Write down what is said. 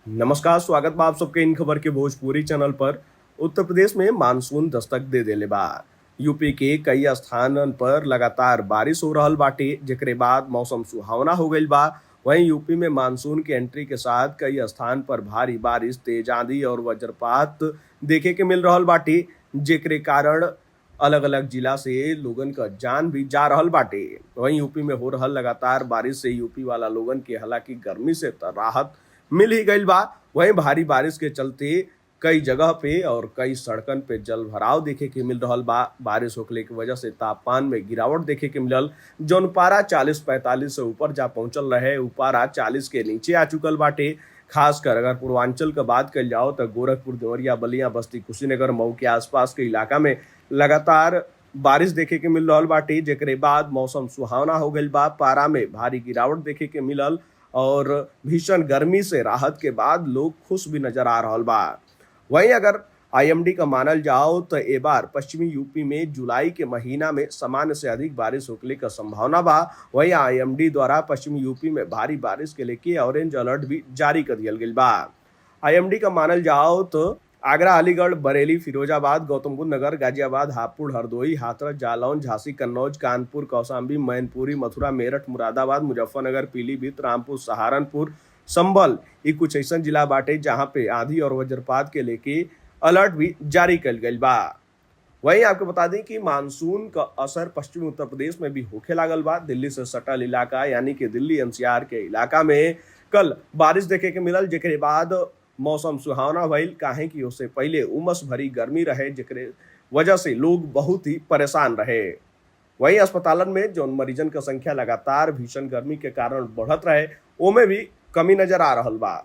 नमस्कार, स्वागत बा आप सबके इन खबर के भोजपुरी चैनल पर। उत्तर प्रदेश में मानसून दस्तक दे देले बा। यूपी के कई स्थानन पर लगातार बारिश हो रहल बाटे, जेकरे बाद मौसम सुहावना हो गईल बा। वहीं यूपी में मानसून के एंट्री के साथ कई स्थान पर भारी बारिश, तेज आंधी और वज्रपात देखे के मिल रहल बाटे, जेकरे कारण अलग अलग जिला से लोगन का जान भी जा रहल बाटे। वहीं यूपी में हो रहल लगातार बारिश से यूपी वाला लोगन के हालांकि गर्मी से त राहत मिल ही गईल बा। वहीं भारी बारिश के चलते कई जगह पे और कई सड़कन पे जल भराव देखे के मिल रहल बा। बारिश होखले की वजह से तापमान में गिरावट देखे के मिलल। जौन पारा 40-45 से ऊपर जा पहुंचल रहे, उ पारा 40 के नीचे आ चुकल बाटे। खासकर अगर पूर्वांचल का बात कल जाओ तो गोरखपुर, देवरिया, बलिया, बस्ती, कुशीनगर, मऊ के आसपास के इलाका में लगातार बारिश देखे के मिल रहल बाटे, जेकरे बाद मौसम सुहावना हो गईल बा। पारा में भारी गिरावट देखे के मिलल और भीषण गर्मी से राहत के बाद लोग खुश भी नजर आ रहल बा। वहीं अगर आईएमडी का मानल जाओ तो ए बार पश्चिमी यूपी में जुलाई के महीना में सामान्य से अधिक बारिश होने का संभावना बा। वहीं आईएमडी द्वारा पश्चिमी यूपी में भारी बारिश के लेके ऑरेंज अलर्ट भी जारी कर दिया गया बा। आईएमडी का मानल जाओ तो आगरा, अलीगढ़, बरेली, फिरोजाबाद, गौतम बुद्ध नगर, गाजियाबाद, हापुड़, हरदोई, हाथरस, जालौन, झांसी, कन्नौज, कानपुर, कौशाम्बी, मैनपुरी, मथुरा, मेरठ, मुरादाबाद, मुजफ्फरनगर, पीलीभीत, रामपुर, सहारनपुर, संभल, ये कुछ ऐसा जिला बाटे जहां पे आंधी और वज्रपात के लेके अलर्ट भी जारी कल गईल बा। वहीं आपको बता दें कि मानसून का असर पश्चिमी उत्तर प्रदेश में भी होखे लागल बा। दिल्ली से सटल इलाका यानी कि दिल्ली एनसीआर के इलाका में कल बारिश देखे के मिलल, जेकरे बाद मौसम सुहावना भइल। काहे कि उससे पहले उमस भरी गर्मी रहे, जेकरे वजह से लोग बहुत ही परेशान रहे। वहीं अस्पतालन में जौन मरीजन का संख्या लगातार भीषण गर्मी के कारण बढ़त रहे, ओमे भी कमी नजर आ रहल बा।